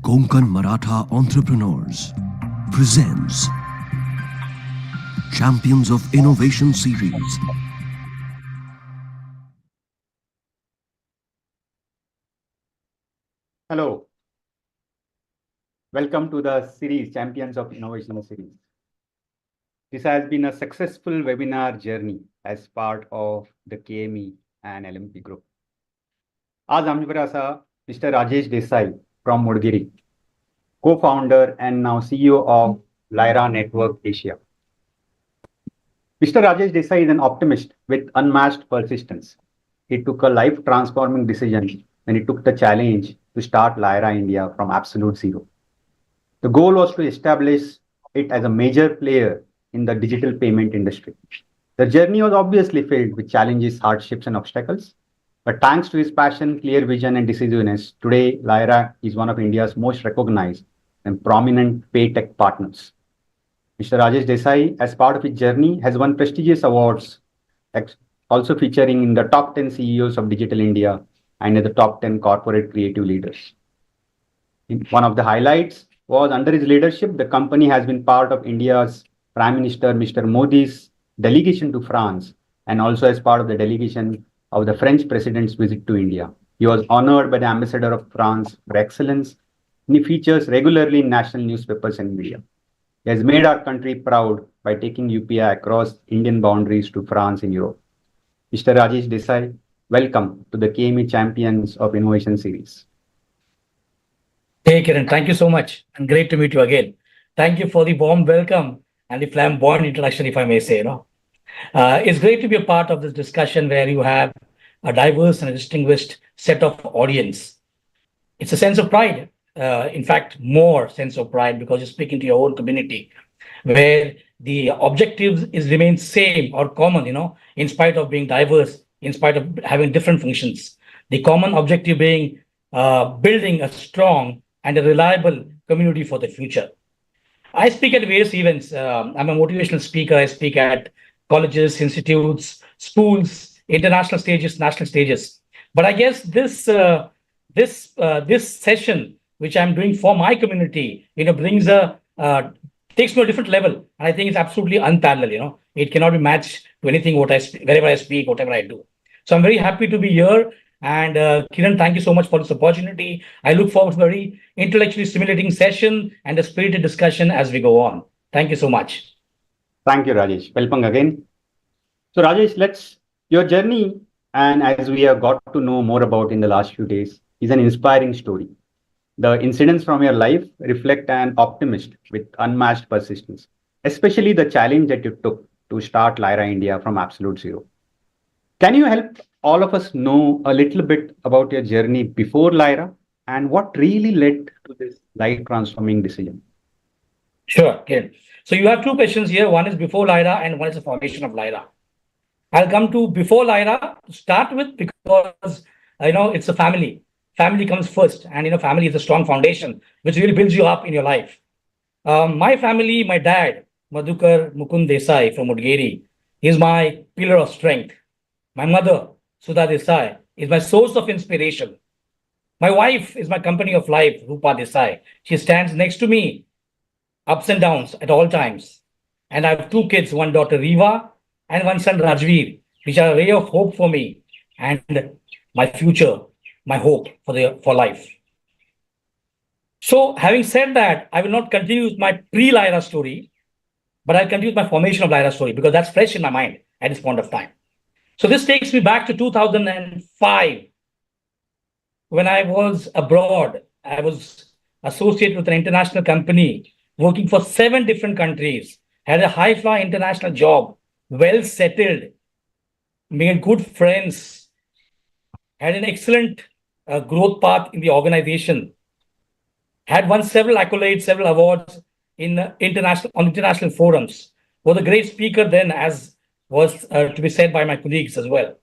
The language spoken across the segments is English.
Konkan Maratha Entrepreneurs presents Champions of Innovation Series. Hello, welcome to the series Champions of Innovation series. This has been a successful webinar journey as part of the KME and LMP group. आज आमचे आसा Mr. Rajesh Desai from Modgiri, co-founder and now CEO of Lyra Network Asia. Mr. Rajesh Desai is an optimist with unmatched persistence. He took a life-transforming decision when he took the challenge to start Lyra India from absolute zero. The goal was to establish it as a major player in the digital payment industry. The journey was obviously filled with challenges, hardships, and obstacles. But thanks to his passion, clear vision, and decisiveness, today Lyra is one of India's most recognized and prominent pay tech partners. Mr. Rajesh Desai, as part of his journey, has won prestigious awards, also featuring in the top 10 CEOs of Digital India and in the top 10 corporate creative leaders. One of the highlights was under his leadership, the company has been part of India's Prime Minister Mr. Modi's delegation to France and also as part of the delegation of the French President's visit to India. He was honored by the Ambassador of France for excellence, and he features regularly in national newspapers and media. He has made our country proud by taking UPI across Indian boundaries to France in Europe. Mr. Rajesh Desai, welcome to the KME Champions of Innovation series. Hey, Kiran, thank you so much and great to meet you again. Thank you for the warm welcome and the flamboyant introduction, if I may say. It's great to be a part of this discussion where you have a diverse and a distinguished set of audience. It's a sense of pride, in fact, more sense of pride because you're speaking to your own community where the objectives remain same or common, in spite of being diverse, in spite of having different functions. The common objective being building a strong and a reliable community for the future. I speak at various events. I'm a motivational speaker. I speak at colleges, institutes, schools, international stages, national stages. But I guess this session, which I'm doing for my community, brings takes me to a different level. And I think it's absolutely unparalleled. It cannot be matched to anything wherever I speak, whatever I do. So I'm very happy to be here. And Kiran, thank you so much for this opportunity. I look forward to a very intellectually stimulating session and a spirited discussion as we go on. Thank you so much. Thank you, Rajesh. Welcome again. So Rajesh, your journey, and as we have got to know more about in the last few days, is an inspiring story. The incidents from your life reflect an optimist with unmatched persistence, especially the challenge that you took to start Lyra India from absolute zero. Can you help all of us know a little bit about your journey before Lyra and what really led to this life-transforming decision? Sure, Kiran. So you have two questions here. One is before Lyra and one is the formation of Lyra. I'll come to before Lyra to start with because, it's a family. Family comes first and, family is a strong foundation which really builds you up in your life. My family, my dad, Madhukar Mukund Desai from Modgiri, is my pillar of strength. My mother, Sudha Desai, is my source of inspiration. My wife is my company of life, Rupa Desai. She stands next to me, ups and downs at all times. And I have two kids, one daughter, Riva, and one son, Rajveer, which are a ray of hope for me and my future, my hope for life. So having said that, I will not continue with my pre-Lyra story, but I'll continue with my formation of Lyra story because that's fresh in my mind at this point of time. So this takes me back to 2005. When I was abroad, I was associated with an international company working for 7 different countries, had a high-flying international job, well settled, made good friends, had an excellent growth path in the organization, had won several accolades, several awards on international forums, was a great speaker then as was to be said by my colleagues as well.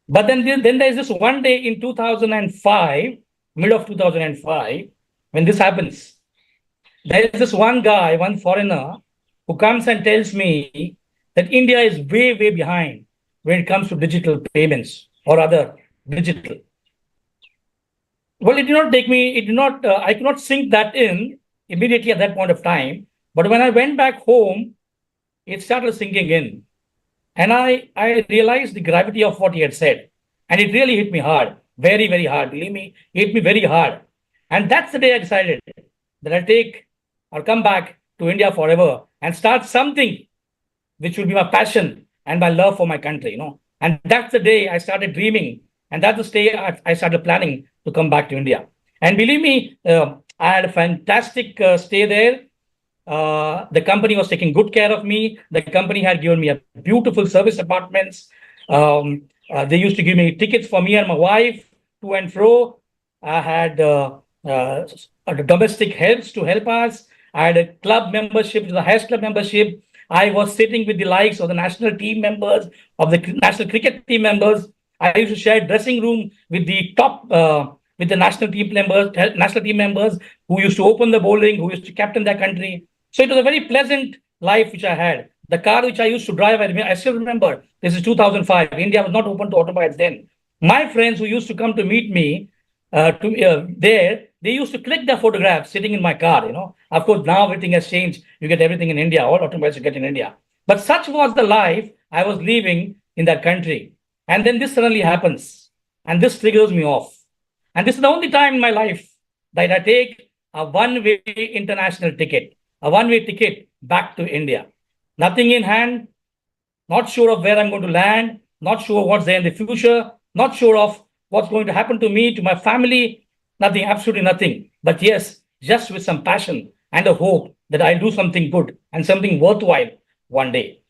But then there's this one day in 2005, mid of 2005, when this happens. There is this one guy, one foreigner, who comes and tells me that India is way, way behind when it comes to digital payments or other digital. Well, it did not take me, it did not, I could not sink that in immediately at that point of time. But when I went back home, it started sinking in. And I realized the gravity of what he had said. And it really hit me hard, very, very hard. Believe me, it hit me very hard. And that's the day I decided that I'll take or come back to India forever and start something which will be my passion and my love for my country, And that's the day I started dreaming. And that's the day I started planning to come back to India. And believe me, I had a fantastic stay there. The company was taking good care of me. The company had given me a beautiful service apartments. They used to give me tickets for me and my wife to and fro. I had domestic helps to help us. I had a club membership, the highest club membership. I was sitting with the likes of the national team members, of the national cricket team members. I used to share dressing room with the top, with the national team members who used to open the bowling, who used to captain their country. So it was a very pleasant life which I had. The car which I used to drive, I still remember, this is 2005. India was not open to automobiles then. My friends who used to come to meet me there, they used to click their photographs sitting in my car, Of course, now everything has changed. You get everything in India, all automobiles you get in India. But such was the life I was living in that country. And then this suddenly happens. And this triggers me off. And this is the only time in my life that I take a one-way international ticket, a one-way ticket back to India. Nothing in hand, not sure of where I'm going to land, not sure what's there in the future, not sure of what's going to happen to me, to my family, nothing, absolutely nothing. But yes, just with some passion and a hope that I'll do something good and something worthwhile one day.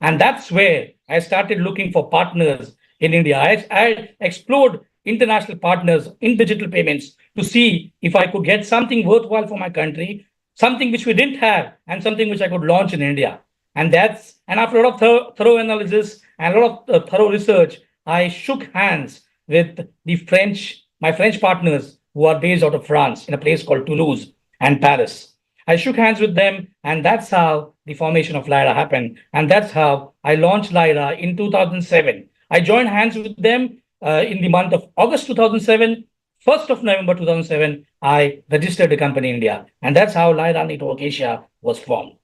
And that's where I started looking for partners in India. I explored international partners in digital payments to see if I could get something worthwhile for my country, something which we didn't have, and something which I could launch in India. And after a lot of thorough analysis and a lot of thorough research, I shook hands with my French partners who are based out of France in a place called Toulouse and Paris. I shook hands with them, and that's how the formation of Lyra happened. And that's how I launched Lyra in 2007. I joined hands with them in the month of August 2007. 1st of November 2007, I registered the company in India. And that's how Lyra Network Asia was formed.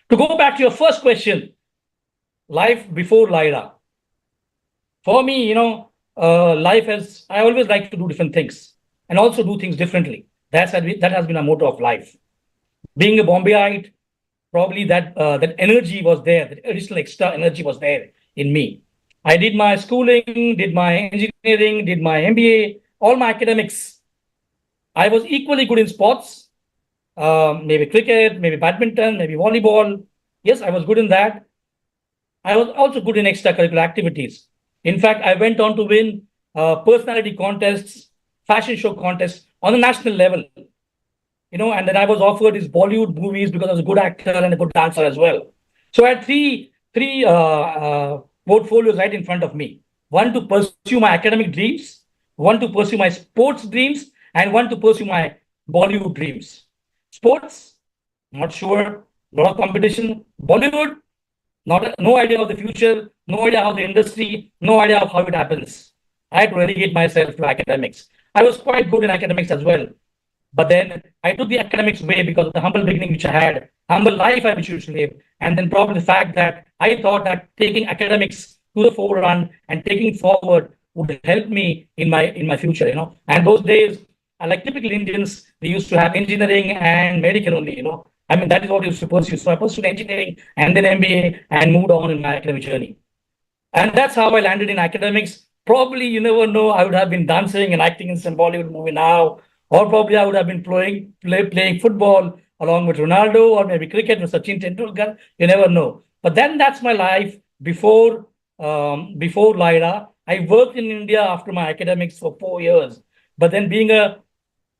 To go back to your first question, life before Lyra. For me, life I always like to do different things and also do things differently. That has been a motto of life. Being a Bombayite, probably that energy was there, that additional extra energy was there in me. I did my schooling, did my engineering, did my MBA, all my academics. I was equally good in sports, maybe cricket, maybe badminton, maybe volleyball. Yes, I was good in that. I was also good in extracurricular activities. In fact, I went on to win personality contests, fashion show contests on the national level. And then I was offered these Bollywood movies because I was a good actor and a good dancer as well. So I had three portfolios right in front of me. One to pursue my academic dreams, one to pursue my sports dreams, and one to pursue my Bollywood dreams. Sports, not sure, a lot of competition. Bollywood, no idea of the future, no idea of the industry, no idea of how it happens. I had to relegate myself to academics. I was quite good in academics as well. But then I took the academics way because of the humble beginning which I had, humble life I which used to live, and then probably the fact that I thought that taking academics to the forefront and taking forward would help me in my future, And those days, like typical Indians, we used to have engineering and medical only, that is what I used to pursue. So I pursued engineering and then MBA and moved on in my academic journey. And that's how I landed in academics. Probably, you never know, I would have been dancing and acting in some Bollywood movie now. Or probably I would have been playing football along with Ronaldo, or maybe cricket with Sachin Tendulkar. You never know. But then that's my life before Lyra. I worked in India after my academics for 4 years. But then being a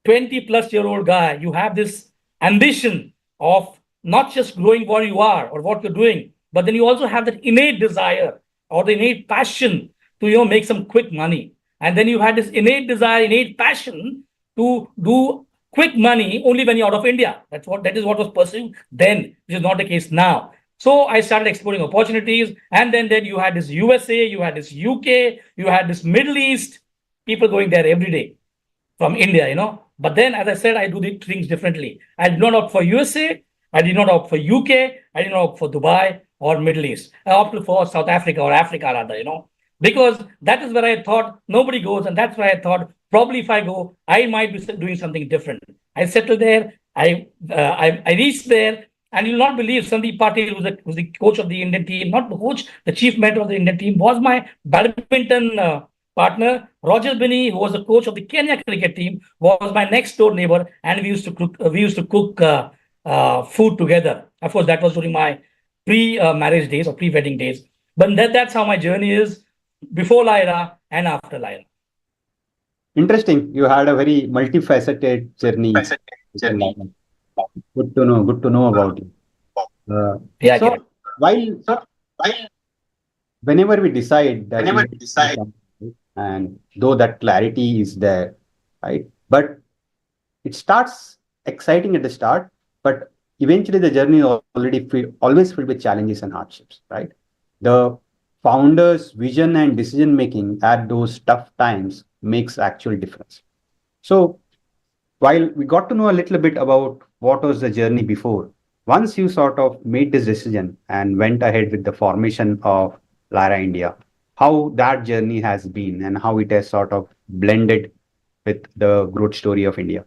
20-plus-year-old guy, you have this ambition of not just growing what you are or what you're doing, but then you also have that innate desire or the innate passion to make some quick money. And then you had this innate desire, innate passion to do quick money only when you're out of India. That is what was pursued then, which is not the case now. So I started exploring opportunities, and then you had this USA, you had this UK, you had this Middle East, people going there every day. from India, But then, as I said, I do the things differently. I did not opt for USA. I did not opt for UK. I did not opt for Dubai or Middle East. I opted for South Africa or Africa rather, because that is where I thought nobody goes. And that's where I thought probably if I go, I might be doing something different. I settled there. I reached there. And you'll not believe Sandeep Patil, who's the coach of the Indian team, not the coach, the chief mentor of the Indian team, was my badminton partner. Roger Binney, who was the coach of the Kenya cricket team, was my next door neighbor, and we used to cook food together. Of course, that was during my pre-marriage days or pre-wedding days. But that's how my journey is before Lyra and after Lyra. Interesting. You had a very multifaceted journey. Good to know. Good to know about it. Yeah. So while whenever we decide that, and though that clarity is there, right? But it starts exciting at the start, but eventually the journey always filled with challenges and hardships, right? The founder's vision and decision making at those tough times makes actual difference. So while we got to know a little bit about what was the journey before, once you sort of made this decision and went ahead with the formation of Lyra India, how that journey has been and how it has sort of blended with the growth story of India.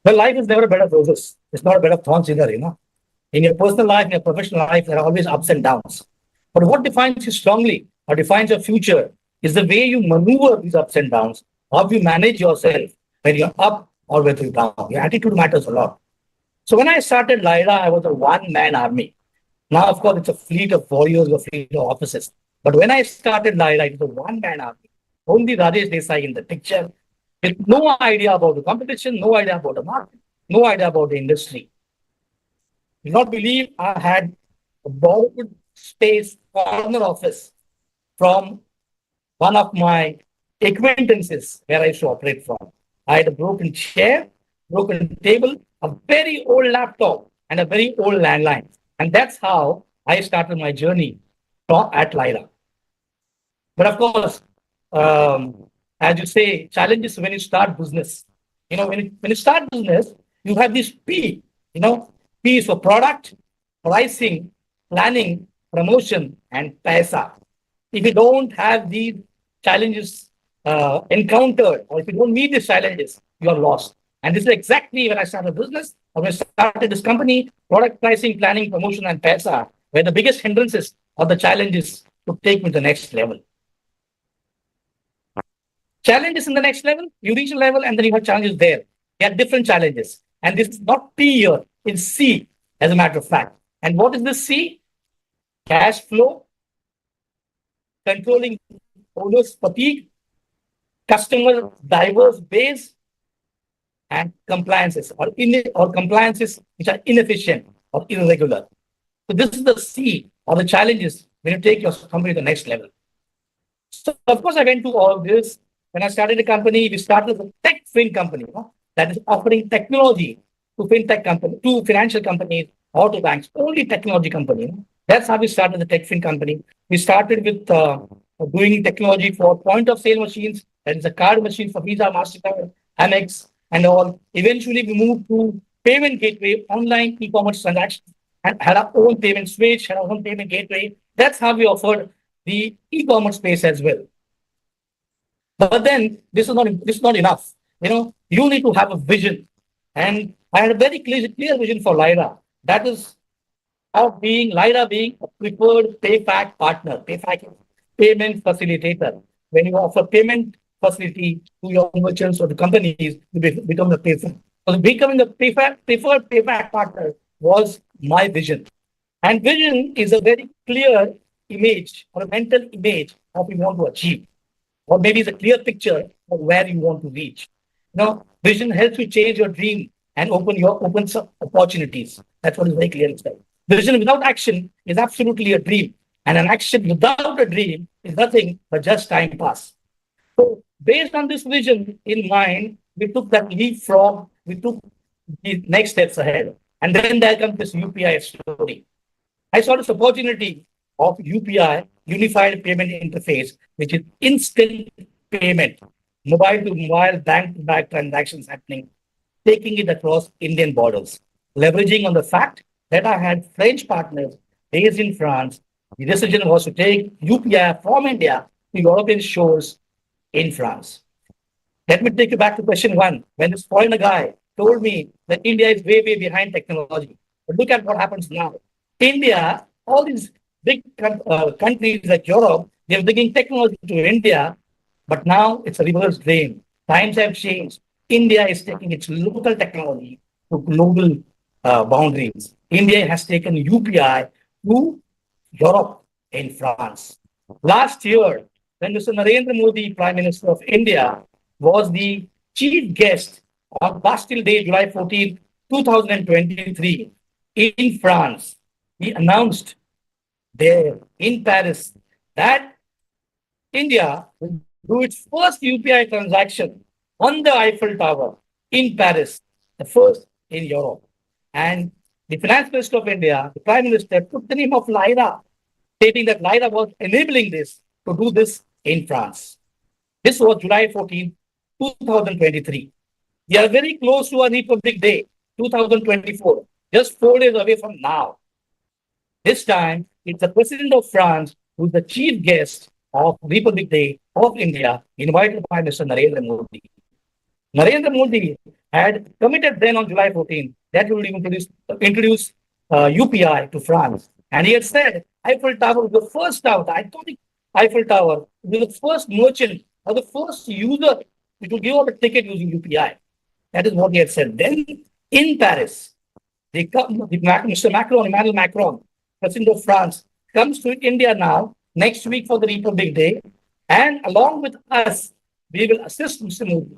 Well, life is never a bed of roses. It's not a bed of thorns either, In your personal life, in your professional life, there are always ups and downs. But what defines you strongly or defines your future is the way you maneuver these ups and downs, how you manage yourself when you're up or when you're down. Your attitude matters a lot. So when I started Lyra, I was a one-man army. Now, of course, it's a fleet of warriors, a fleet of officers. But when I started Lyra, it was a one-man army. Only Rajesh Desai in the picture, with no idea about the competition, no idea about the market, no idea about the industry. You not believe I had a borrowed space corner office from one of my acquaintances where I used to operate from. I had a broken chair, broken table, a very old laptop, and a very old landline. And that's how I started my journey at Lyra. But of course, as you say, challenges when you start business. When you start business, you have this P. P is for product, pricing, planning, promotion, and paisa. If you don't have these challenges encountered, or if you don't meet these challenges, you are lost. And this is exactly when I started business, or when I started this company, product pricing, planning, promotion, and paisa, where the biggest hindrances or the challenges to take me to the next level. Challenges in the next level, you reach a level and then you have challenges there. You have different challenges. And this is not P here, it's C, as a matter of fact. And what is this C? Cash flow, controlling owner's fatigue, customer diverse base, and compliances or compliances which are inefficient or irregular. So this is the C or the challenges when you take your company to the next level. So of course I went to all this. When I started the company, we started as a tech fin company that is offering technology to fintech company, to financial companies, or to banks, only technology company. That's how we started the tech fin company. We started with doing technology for point of sale machines, that is a card machine for Visa, MasterCard, Amex, and all. Eventually, we moved to payment gateway, online e-commerce transactions, and had our own payment switch, had our own payment gateway. That's how we offered the e-commerce space as well. But then this is not enough. You need to have a vision. And I had a very clear vision for Lyra. That is of Lyra being a preferred PayFac partner, payment facilitator. When you offer payment facility to your merchants or the companies, you become a PayFac. So becoming a preferred PayFac partner was my vision. And vision is a very clear image or a mental image of what you want to achieve. Or maybe it's a clear picture of where you want to reach. Vision helps you change your dream and opens up opportunities. That's what is very clear inside. Vision without action is absolutely a dream. And an action without a dream is nothing but just time pass. So based on this vision in mind, we took that leapfrog, we took the next steps ahead. And then there comes this UPI story. I saw this opportunity of UPI, Unified Payment Interface, which is instant payment. mobile to mobile, bank to bank transactions happening, taking it across Indian borders, leveraging on the fact that I had French partners based in France. The decision was to take UPI from India to European shores in France. Let me take you back to question one. When this foreigner guy told me that India is way, way behind technology. But look at what happens now. India, all these big countries like Europe, they're bringing technology to India, but now it's a reverse game. Times have changed. India is taking its local technology to global boundaries. India has taken UPI to Europe and France. Last year, when Mr. Narendra Modi, Prime Minister of India, was the chief guest on Bastille Day, July 14, 2023, in France, he announced there in Paris that India will do its first UPI transaction on the Eiffel Tower in Paris, the first in Europe. And the Finance Minister of India, the Prime Minister, put the name of Lyra, stating that Lyra was enabling this to do this in France. This was July 14, 2023. We are very close to our Republic Day, 2024, just 4 days away from now. This time, it's the President of France who is the chief guest of Republic Day of India, invited by Mr. Narendra Modi. Narendra Modi had committed then on July 14 that he will introduce UPI to France. And he had said Eiffel Tower was the first tower, the iconic Eiffel Tower, was the first merchant or the first user which will give out a ticket using UPI. That is what he had said. Then in Paris, Mr. Macron, Emmanuel Macron, President of France, comes to India now, next week for the Republic Day. And along with us, we will assist Mr. Modi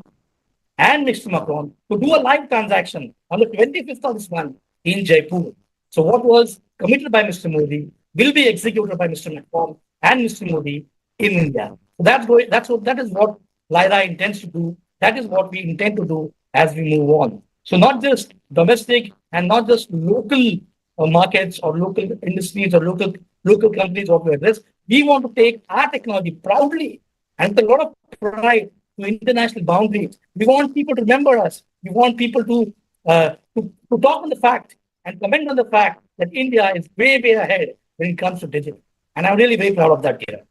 and Mr. Macron to do a live transaction on the 25th of this month in Jaipur. So what was committed by Mr. Modi will be executed by Mr. Macron and Mr. Modi in India. So that is what Lyra intends to do. That is what we intend to do as we move on. So not just domestic and not just local markets or local industries or local companies what we address. We want to take our technology proudly and with a lot of pride to international boundaries. We want people to remember us. We want people to talk on the fact and comment on the fact that India is way, way ahead when it comes to digital. And I'm really very proud of that, Kiran.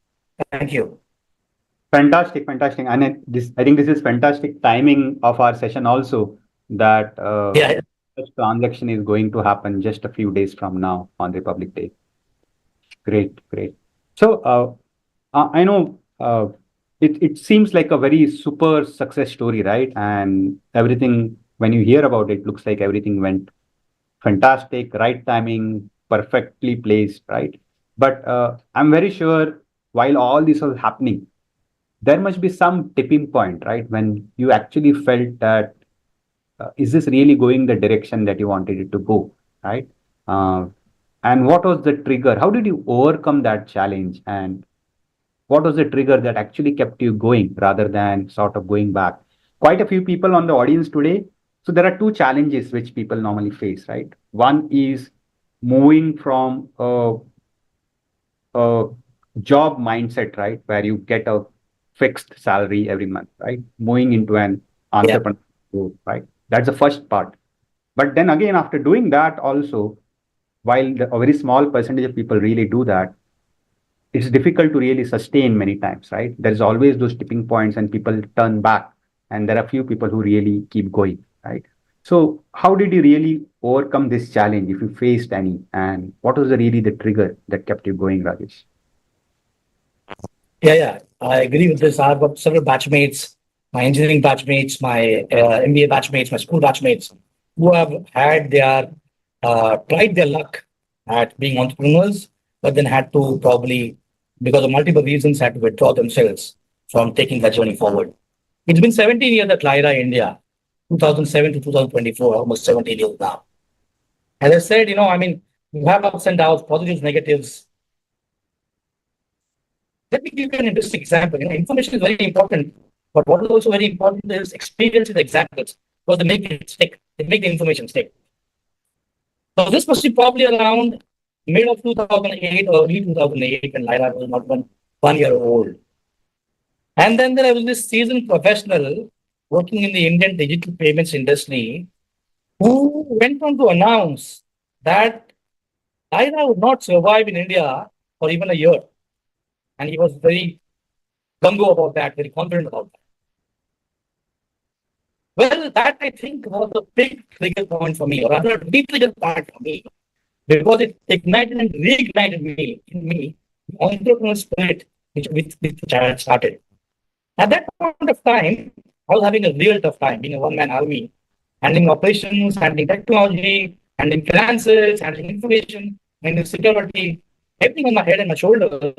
Thank you. Fantastic, fantastic. And I think this is fantastic timing of our session also, that such transaction is going to happen just a few days from now on Republic Day. Great, great. So I know it seems like a very super success story, right? And everything, when you hear about it, looks like everything went fantastic, right timing, perfectly placed, right? But I'm very sure while all this was happening, there must be some tipping point, right? When you actually felt that, is this really going the direction that you wanted it to go, right? And what was the trigger? How did you overcome that challenge? And what was the trigger that actually kept you going rather than sort of going back? Quite a few people on the audience today. So there are two challenges which people normally face, right? One is moving from a job mindset, right? Where you get a fixed salary every month, right? Moving into an entrepreneur, right? That's the first part. But then again, after doing that also, while a very small percentage of people really do that, it's difficult to really sustain many times, right? There's always those tipping points and people turn back, and there are few people who really keep going, right? So how did you really overcome this challenge, if you faced any, and what was really the trigger that kept you going, Rajesh? Yeah, I agree with this. I've got several batchmates, my engineering batchmates, my MBA batchmates, my school batchmates, who have had tried their luck at being entrepreneurs, but then had to probably, because of multiple reasons, had to withdraw themselves from taking that journey forward. It's been 17 years at Lyra India, 2007 to 2024, almost 17 years now. As I said, you have ups and downs, positives, negatives. Let me give you an interesting example. Information is very important, but what is also very important is experience with examples, because they make it stick. They make the information stick. So this must be probably around mid of 2008 or early 2008 when Lyra was not 1 year old. And then there was this seasoned professional working in the Indian digital payments industry who went on to announce that Lyra would not survive in India for even a year. And he was very gung-ho about that, very confident about that. Well, that I think was a big trigger point for me, or rather a deep trigger point for me, because it ignited and reignited me the entrepreneurial spirit which I had started. At that point of time, I was having a real tough time being a one-man army, handling operations, handling technology, handling finances, handling information, handling security, everything on my head and my shoulders,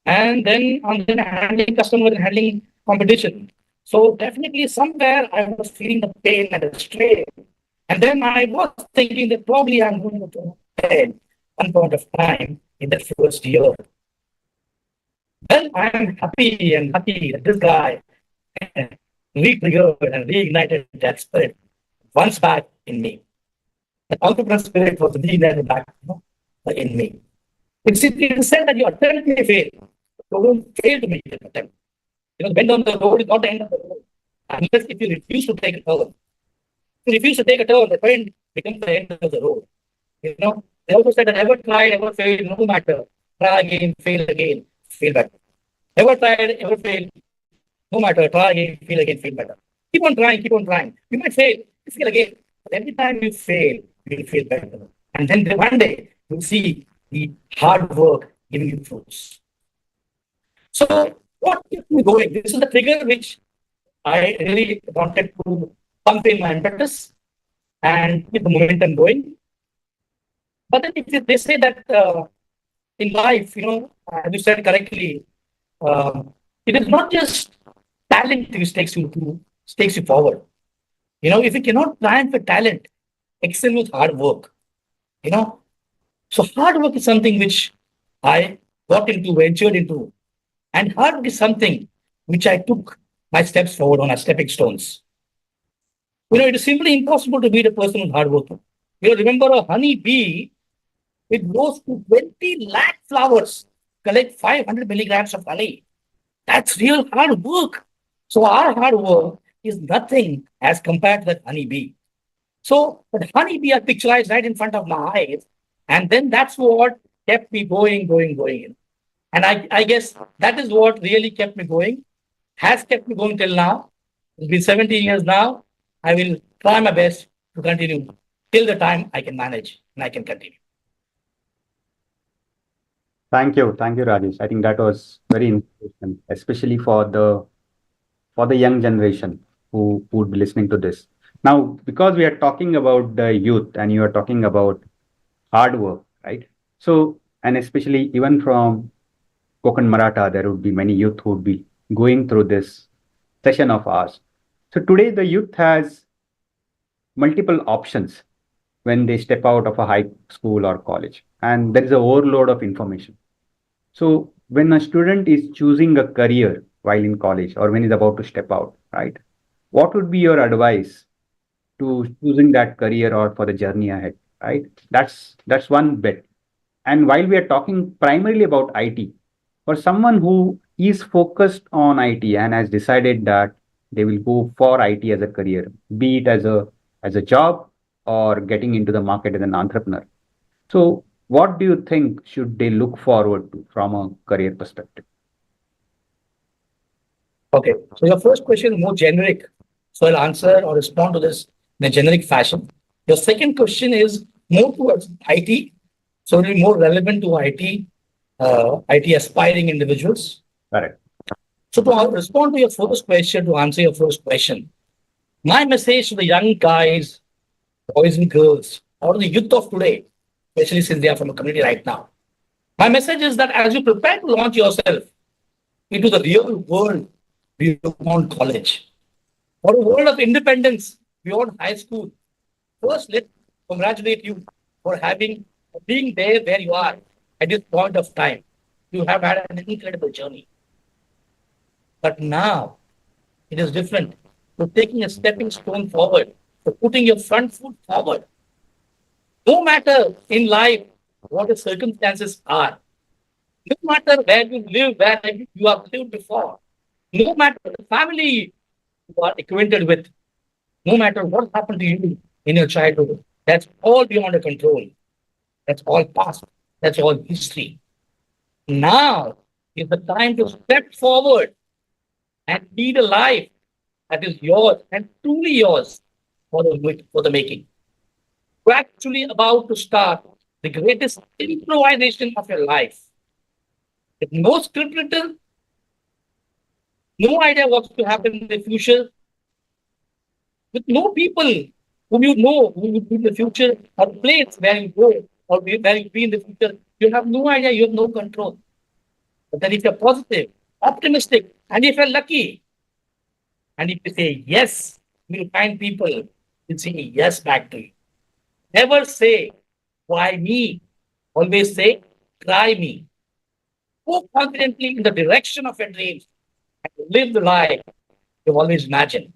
and then handling customers and handling competition. So definitely somewhere I was feeling the pain and the strain. And then I was thinking that probably I'm going to bed one point of time in that first year. Well, I am happy and lucky that this guy re-triggered and reignited that spirit once back in me. The entrepreneur spirit was reignited back in me. It is said that your attempt may fail. So don't fail to make an attempt. The bend on the road is not the end of the road. Unless if you refuse to take a turn. If you refuse to take a turn, the bend becomes the end of the road. They also said that ever tried, ever failed, no matter. Try again, fail better. Ever tried, ever failed, no matter. Try again, fail better. Keep on trying, keep on trying. You might fail, you fail again. But every time you fail, you will fail better. And then one day, you'll see the hard work giving you fruits. So, what kept me going? This is the trigger which I really wanted to pump in my impetus and keep the momentum going. But then if they say that in life, as you said correctly, it is not just talent which takes you forward. If you cannot plan for talent, excel with hard work. So hard work is something which I ventured into, and hard work is something which I took my steps forward on as stepping stones. It is simply impossible to beat a person who's hardworking. Remember a honey bee, it goes to 20 lakh flowers, collect 500 milligrams of honey. That's real hard work. So our hard work is nothing as compared to that honey bee. So the honey bee are picturized right in front of my eyes. And then that's what kept me going. And I guess that is what really kept me going, has kept me going till now. It's been 17 years now. I will try my best to continue till the time I can manage and I can continue. Thank you, Rajesh. I think that was very inspirational, especially for the young generation who would be listening to this. Now, because we are talking about the youth and you are talking about hard work, right? So, and especially even from Konkan Maratha, there would be many youth who would be going through this session of ours. So today the youth has multiple options when they step out of a high school or college, and there is an overload of information. So when a student is choosing a career while in college or when he's about to step out, right? What would be your advice to choosing that career or for the journey ahead, right? That's one bit. And while we are talking primarily about IT, for someone who is focused on IT and has decided that they will go for IT as a career, be it as a job or getting into the market as an entrepreneur. So what do you think should they look forward to from a career perspective? Okay, so your first question is more generic. So I'll answer or respond to this in a generic fashion. Your second question is more towards IT. So it'll be more relevant to IT aspiring individuals. Correct. So to respond to your first question, to answer your first question, my message to the young guys, boys and girls, or the youth of today, especially since they are from a community right now, my message is that as you prepare to launch yourself into the real world beyond college, or a world of independence beyond high school, first let me congratulate you for being there where you are at this point of time. You have had an incredible journey. But now it is different. You're taking a stepping stone forward. You're putting your front foot forward. No matter in life what the circumstances are, no matter where you live, where you have lived before, No matter the family you are acquainted with, no matter what happened to you in your childhood, that's all beyond your control. That's all past. That's all history. Now is the time to step forward and lead a life that is yours and truly yours for the making. You're actually about to start the greatest improvisation of your life. With no script written, no idea what's to happen in the future, with no people whom you know who will be in the future, or place where you go, or where you be in the future. You have no idea, you have no control. But then if you're positive, optimistic, and if you're lucky, and if you say yes, you'll find people will say yes back to you. Never say, why me? Always say, try me. Go confidently in the direction of your dreams and live the life you've always imagined.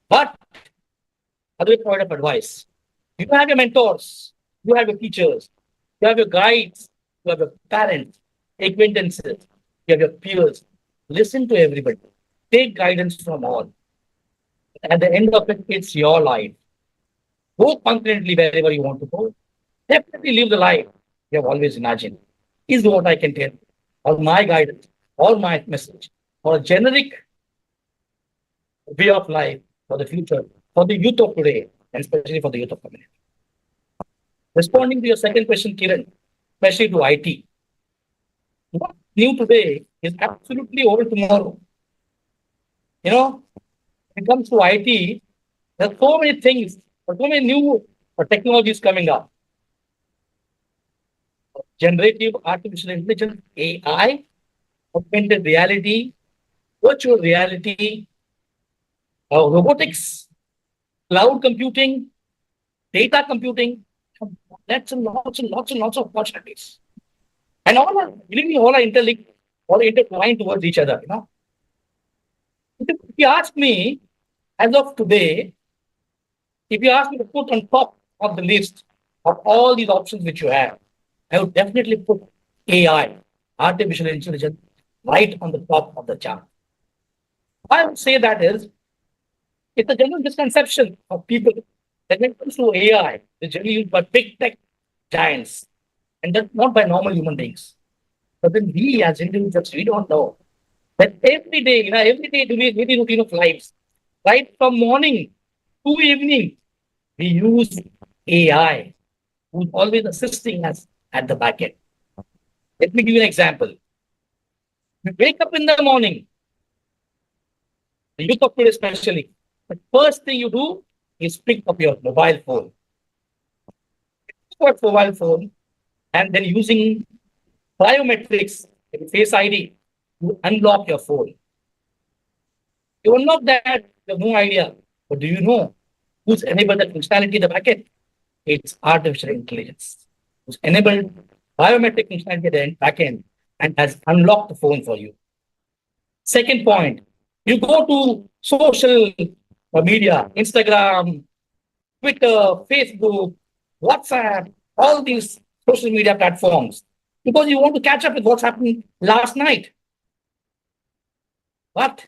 But other point of advice, you have your mentors, you have your teachers, you have your guides, you have your parents, acquaintances, you have your peers. Listen to everybody. Take guidance from all. At the end of it, it's your life. Go confidently wherever you want to go. Definitely live the life you have always imagined. Is what I can tell, or my guidance, or my message, or a generic way of life for the future, for the youth of today, and especially for the youth of community. Responding to your second question, Kiran, especially to IT. What's new today is absolutely old tomorrow. You know, when it comes to IT, there are so many things, so many new technologies coming up. Generative artificial intelligence, AI, augmented reality, virtual reality, robotics, cloud computing, data computing, lots and lots and lots and lots of opportunities. And all are, believe me, all are interlinked, all intertwined towards each other, you know. If you ask me, as of today, if you ask me to put on top of the list of all these options which you have, I would definitely put AI, artificial intelligence, right on the top of the chart. I would say that is, it's a general misconception of people that when it comes to AI, it's generally used by big tech giants, and that's not by normal human beings. But then we as individuals, we don't know that every day, every day doing daily routine of lives, right from morning to evening, we use AI, who's always assisting us at the back end. Let me give you an example. You wake up in the morning, the youth of today especially, the first thing you do is pick up your mobile phone. Pick up your mobile phone, and then using biometrics, Face ID, you unlock your phone. You unlock that, you have no idea. But do you know who's enabled that functionality in the backend? It's artificial intelligence, who's enabled biometric functionality at the backend and has unlocked the phone for you. Second point, you go to social media, Instagram, Twitter, Facebook, WhatsApp, all these social media platforms, because you want to catch up with what's happening last night. But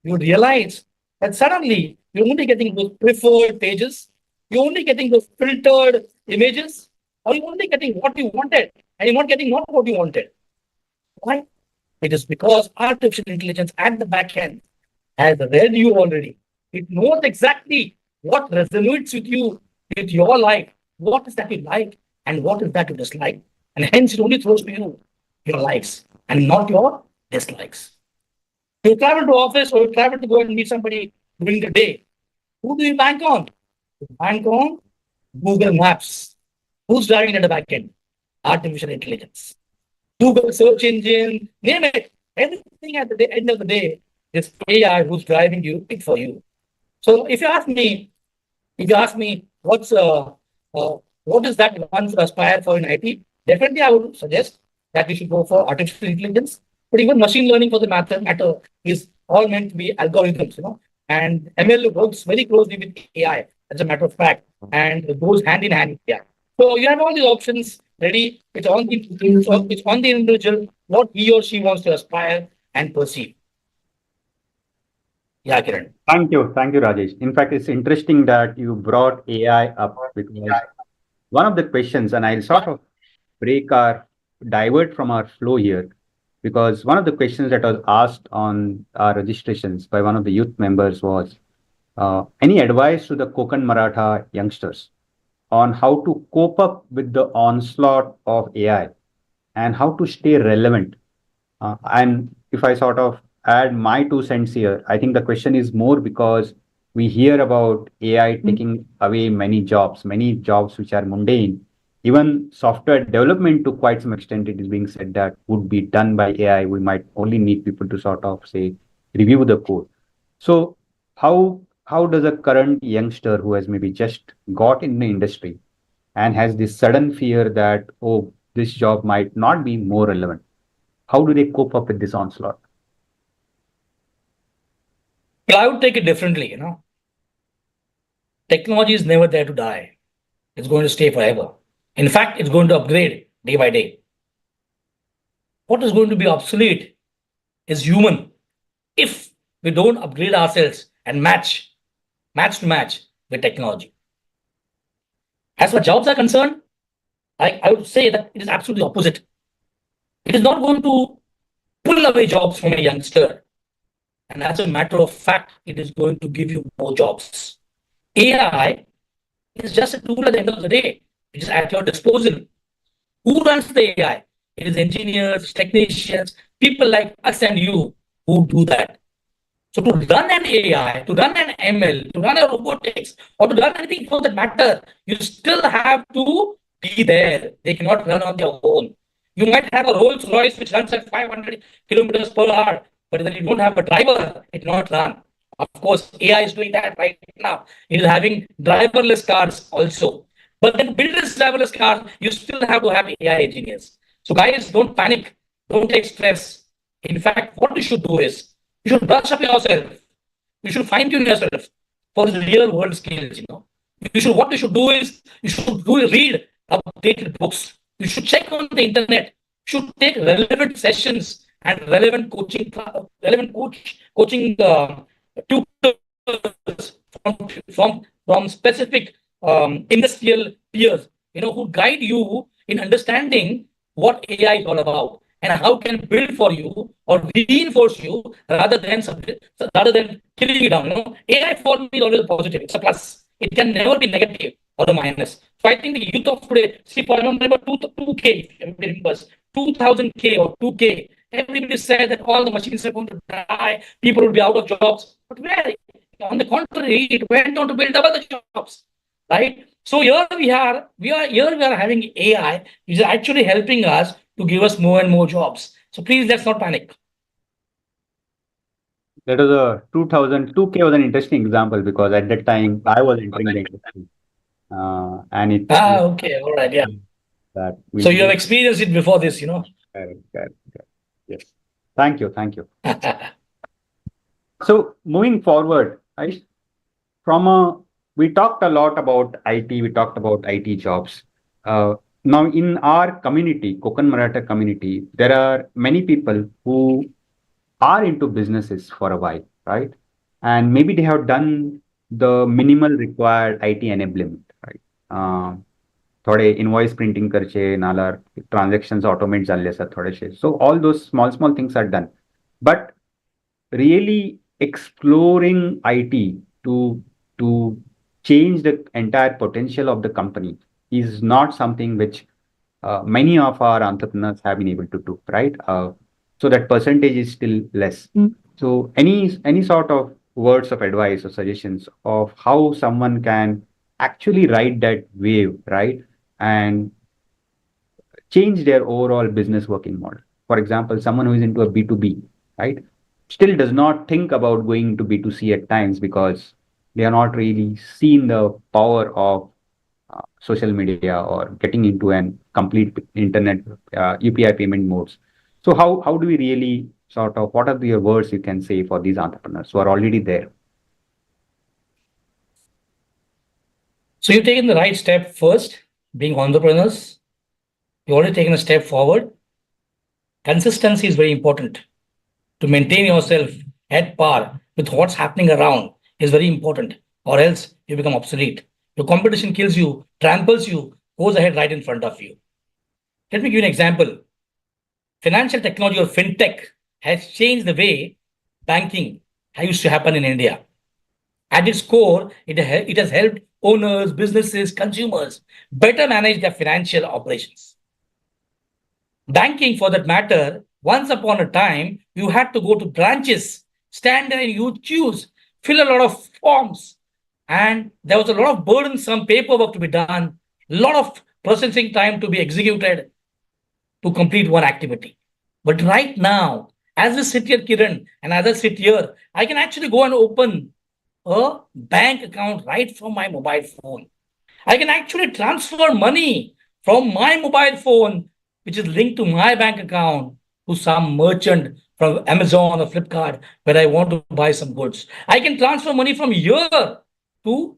you realize that suddenly you're only getting those preferred pages, you're only getting those filtered images, or you're only getting what you wanted, and you're not getting not what you wanted. Why? It is because artificial intelligence at the back end has read you already. It knows exactly what resonates with you, with your life, what is that you like, and what is that you dislike. And hence it only throws to you your likes and not your dislikes. You travel to office or you travel to go and meet somebody during the day. Who do you bank on? You bank on Google Maps. Who's driving at the back end? Artificial intelligence. Google search engine, name it. Everything at the end of the day is AI who's driving you it for you. So if you ask me what is that one to aspire for in IT, definitely I would suggest that we should go for artificial intelligence. But even machine learning for the matter is all meant to be algorithms, and ML works very closely with AI, as a matter of fact, and it goes hand in hand with AI. So you have all these options ready. It's on the individual what he or she wants to aspire and perceive. Yeah, Kiran. Thank you. Thank you, Rajesh. In fact, it's interesting that you brought AI up because one of the questions, and I'll sort of break our divert from our flow here, because one of the questions that was asked on our registrations by one of the youth members was any advice to the Konkan Maratha youngsters on how to cope up with the onslaught of AI and how to stay relevant. And if I sort of add my 2 cents here, I think the question is more because we hear about AI taking away many jobs which are mundane. Even software development, to quite some extent, it is being said that would be done by AI. We might only need people to sort of say review the code. So how does a current youngster who has maybe just got in the industry and has this sudden fear that, oh, this job might not be more relevant, how do they cope up with this onslaught? Well, I would take it differently, Technology is never there to die. It's going to stay forever. In fact, it's going to upgrade day by day. What is going to be obsolete is human. If we don't upgrade ourselves and match to match with technology. As far as jobs are concerned, I would say that it is absolutely opposite. It is not going to pull away jobs from a youngster. And as a matter of fact, it is going to give you more jobs. AI is just a tool at the end of the day. It is at your disposal. Who runs the AI? It is engineers, technicians, people like us and you who do that. So to run an AI, to run an ML, to run a robotics, or to run anything for that matter, you still have to be there. They cannot run on their own. You might have a Rolls Royce which runs at 500 kilometers per hour, but then you don't have a driver, it will not run. Of course, AI is doing that right now. It is having driverless cars also. But then build this driverless car, you still have to have AI engineers. So guys, don't panic, don't take stress. In fact, what you should do is you should brush up yourself. You should fine tune yourself for the real world skills. What you should do is read updated books. You should check on the internet. You should take relevant sessions and relevant coaching tutors from specific industrial peers. Who guide you in understanding what AI is all about and how can build for you or reinforce you rather than killing you down. AI for me is always a positive. It's a plus. It can never be negative or the minus. So I think the youth of today, see, for example, 2K, everybody remembers 2000K or 2K. Everybody said that all the machines are going to die, people will be out of jobs. But where? On the contrary, it went on to build double the jobs, right? So here we are having AI, which is actually helping us to give us more and more jobs. So please, let's not panic. That was a 2K was an interesting example because at that time I was entering the industry. And it. Okay, all right, yeah. So you have experienced it before this, Correct. Yes. Thank you. So moving forward, we talked a lot about IT, we talked about IT jobs. Now in our community, Konkan Maratha community, there are many people who are into businesses for a while, right? And maybe they have done the minimal required IT enablement, right? थोडे invoice printing करचे नाल्यार transactions automate जाल्ले आसात थोडेशे. So all those small things are done. But really exploring IT to change the entire potential of the company is not something which many of our entrepreneurs have been able to do, right? So that percentage is still less. So any sort of words of advice or suggestions of how someone can actually ride that wave, right? And change their overall business working model. For example, someone who is into a B2B, right, still does not think about going to B2C at times because they are not really seen the power of social media or getting into an complete internet UPI payment modes. So how do we really sort of, what are the words you can say for these entrepreneurs who are already there? So you've taken the right step first, being entrepreneurs. You've already taken a step forward. Consistency is very important to maintain yourself at par with what's happening around is very important, or else you become obsolete. Your competition kills you, tramples you, goes ahead right in front of you. Let me give you an example. Financial technology or fintech has changed the way banking used to happen in India. At its core, it has helped owners, businesses, consumers better manage their financial operations. Banking, for that matter, once upon a time, you had to go to branches, stand there in huge queues, fill a lot of forms, and there was a lot of burdensome paperwork to be done, a lot of processing time to be executed to complete one activity. But right now, as I sit here, Kiran, and as I sit here, I can actually go and open a bank account right from my mobile phone. I can actually transfer money from my mobile phone, which is linked to my bank account, to some merchant from Amazon or Flipkart where I want to buy some goods. I can transfer money from here to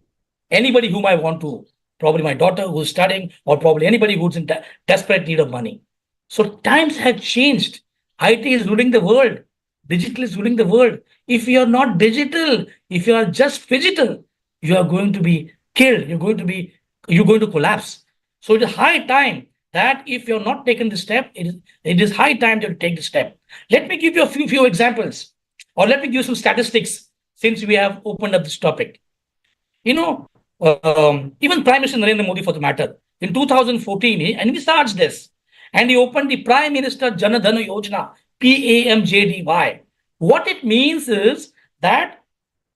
anybody whom I want to, probably my daughter who's studying, or probably anybody who's in desperate need of money. So times have changed. IT is ruling the world. Digital is ruling the world. If you are not digital, if you are just physical, you are going to be killed. You're going to collapse. So it is high time that if you're not taking the step, it is high time to take the step. Let me give you a few examples, or let me give you some statistics since we have opened up this topic. You know, even Prime Minister Narendra Modi, for the matter, in 2014, he starts this, and he opened the Prime Minister Jan Dhan Yojana, PAMJDY. What it means is that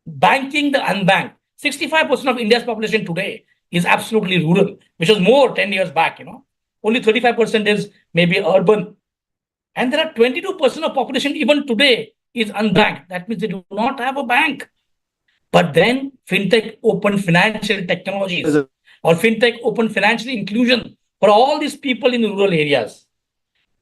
banking the unbanked. 65% of India's population today is absolutely rural, which was more 10 years back. Only 35% is maybe urban. And there are 22% of population even today is unbanked. That means they do not have a bank. But then fintech opened financial technologies, or fintech opened financial inclusion for all these people in the rural areas.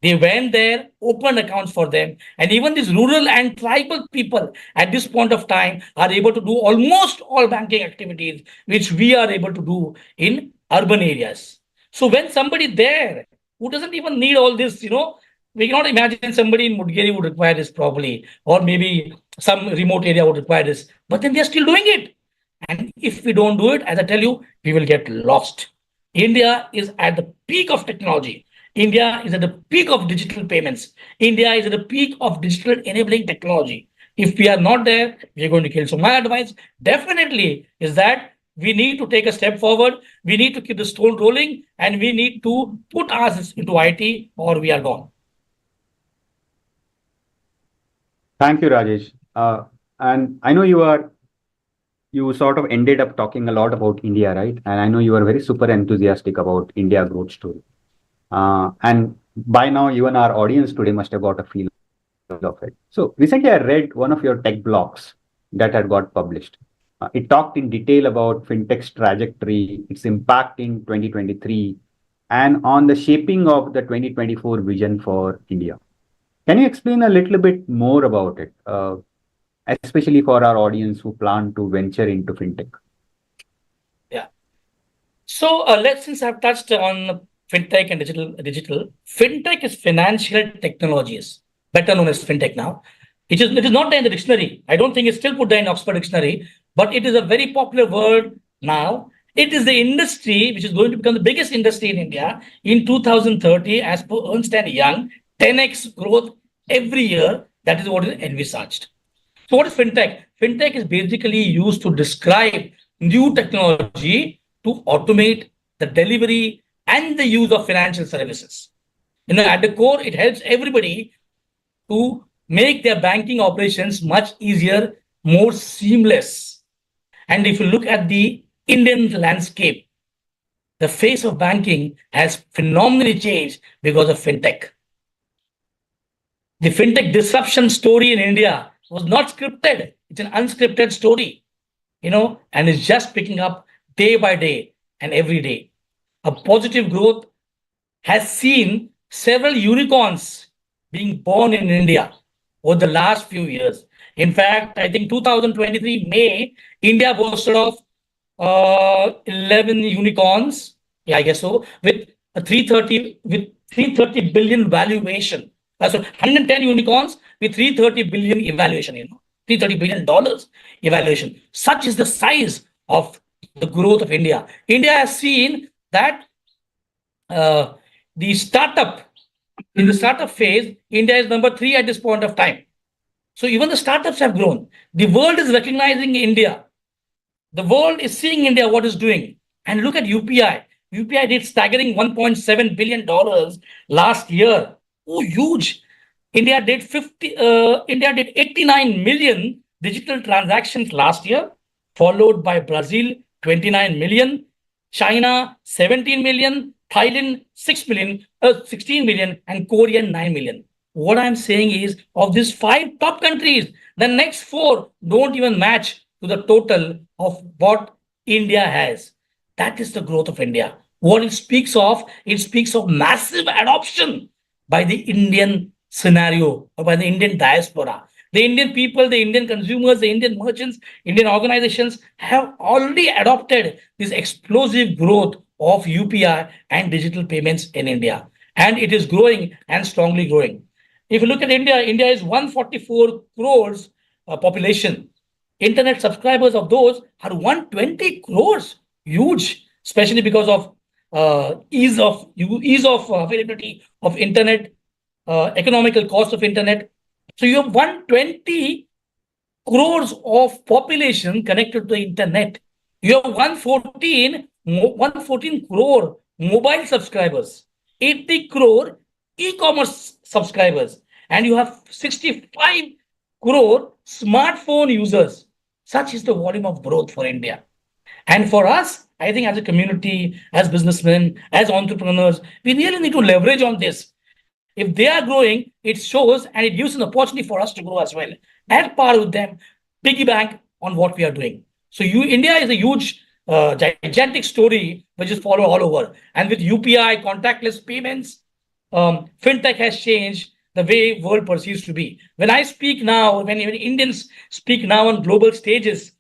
They went there, opened accounts for them, and even these rural and tribal people at this point of time are able to do almost all banking activities, which we are able to do in urban areas. So when somebody there who doesn't even need all this, we cannot imagine somebody in Mudgeri would require this probably, or maybe some remote area would require this, but then they're still doing it. And if we don't do it, as I tell you, we will get lost. India is at the peak of technology. India is at the peak of digital payments. India is at the peak of digital enabling technology. If we are not there, we are going to kill. So my advice definitely is that we need to take a step forward. We need to keep the stone rolling, and we need to put ourselves into IT, or we are gone. Thank you, Rajesh. And I know you sort of ended up talking a lot about India, right? And I know you are very super enthusiastic about India growth story. And by now, even our audience today must have got a feel of it. So recently, I read one of your tech blogs that had got published. It talked in detail about fintech's trajectory, its impact in 2023, and on the shaping of the 2024 vision for India. Can you explain a little bit more about it, especially for our audience who plan to venture into fintech? Yeah. So since I've touched on fintech and digital, fintech is financial technologies, better known as fintech now. It is not there in the dictionary. I don't think it's still put there in Oxford Dictionary, but it is a very popular word now. It is the industry which is going to become the biggest industry in India in 2030, as per Ernst & Young, 10x growth every year. That is what is envisaged. So what is fintech? Fintech is basically used to describe new technology to automate the delivery and the use of financial services. At the core, it helps everybody to make their banking operations much easier, more seamless. And if you look at the Indian landscape, the face of banking has phenomenally changed because of fintech. The fintech disruption story in India was not scripted. It's an unscripted story, and it's just picking up day by day and every day. A positive growth has seen several unicorns being born in India over the last few years. In fact, I think 2023 May, India boasted of 11 unicorns. Yeah, I guess so. With 330 billion valuation. So 110 unicorns with 330 billion evaluation. $330 billion evaluation. Such is the size of the growth of India. India has seen that the startup, in the startup phase, India is number 3 at this point of time. So even the startups have grown. The world is recognizing India. The world is seeing India, what is doing. And look at UPI. UPI did staggering $1.7 billion last year. Oh, huge. India did 89 million digital transactions last year, followed by Brazil, 29 million, China, 17 million, Thailand, 16 million, and Korea, 9 million. What I'm saying is, of these 5 top countries, the next 4 don't even match to the total of what India has. That is the growth of India. What it speaks of massive adoption by the Indian scenario or by the Indian diaspora. The Indian people, the Indian consumers, the Indian merchants, Indian organizations have already adopted this explosive growth of UPI and digital payments in India. And it is growing and strongly growing. If you look at India, India is 144 crores population. Internet subscribers of those are 120 crores. Huge, especially because of ease of availability of internet, economical cost of internet. So you have 120 crores of population connected to the internet. You have 114 crore mobile subscribers, 80 crore e-commerce subscribers, and you have 65 crore smartphone users. Such is the volume of growth for India. And for us, I think as a community, as businessmen, as entrepreneurs, we really need to leverage on this. If they are growing, it shows and it gives an opportunity for us to grow as well. Add par with them, piggyback on what we are doing. So India is a huge, gigantic story which is followed all over. And with UPI, contactless payments, fintech has changed the way world perceives to be. When I speak now, when Indians speak now on global stages,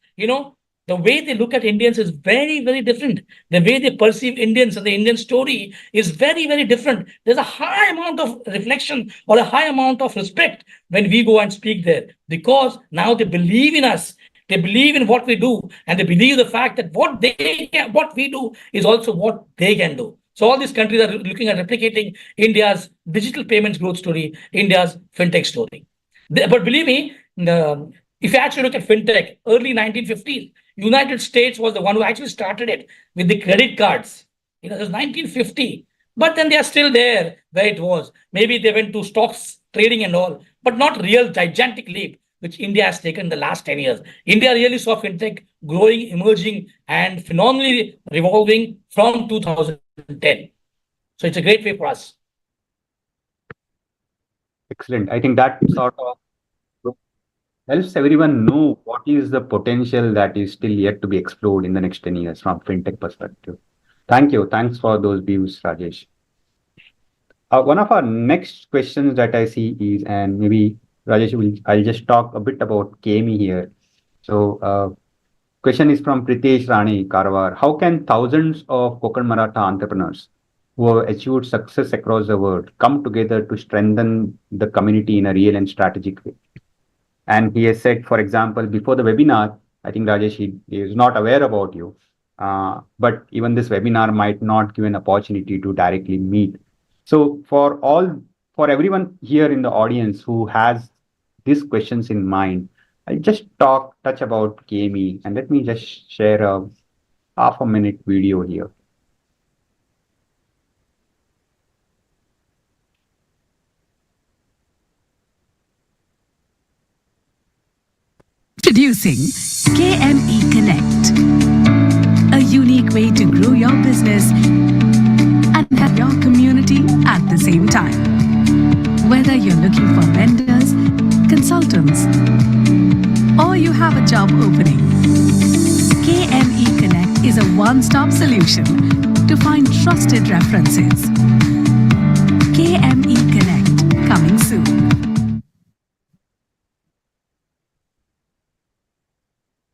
the way they look at Indians is very, very different. The way they perceive Indians and the Indian story is very, very different. There's a high amount of reflection or a high amount of respect when we go and speak there, because now they believe in us. They believe in what we do, and they believe the fact that what we do is also what they can do. So all these countries are looking at replicating India's digital payments growth story, India's fintech story. But believe me, if you actually look at fintech, early 1950s, United States was the one who actually started it with the credit cards. It was 1950, but then they are still there where it was. Maybe they went to stocks trading and all, but not real gigantic leap, which India has taken in the last 10 years. India really saw fintech growing, emerging, and phenomenally revolving from 2010. So it's a great way for us. Excellent. I think that sort of helps everyone know what is the potential that is still yet to be explored in the next 10 years from fintech perspective. Thank you. Thanks for those views, Rajesh. One of our next questions that I see is, and maybe Rajesh, I'll just talk a bit about KME here. So question is from Pritesh Rani, Karwar. How can thousands of Konkan Maratha entrepreneurs who have achieved success across the world come together to strengthen the community in a real and strategic way? And he has said, for example, before the webinar, I think Rajesh, he is not aware about you, but even this webinar might not give an opportunity to directly meet. So for everyone here in the audience who has these questions in mind, I'll just touch about KME, and let me just share a half-a-minute video here. Introducing KME Connect, a unique way to grow your business and help your community at the same time. Whether you're looking for vendors, consultants, or you have a job opening, KME Connect is a one-stop solution to find trusted references. KME Connect, coming soon.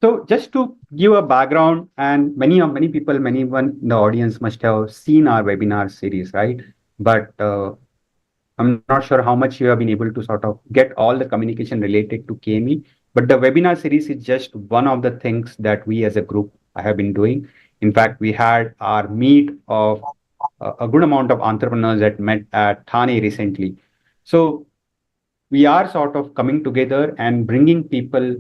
So just to give a background, and many people, anyone in the audience must have seen our webinar series, right? But I'm not sure how much you have been able to sort of get all the communication related to KME. But the webinar series is just one of the things that we as a group have been doing. In fact, we had our meet of a good amount of entrepreneurs that met at Thane recently. So we are sort of coming together and bringing people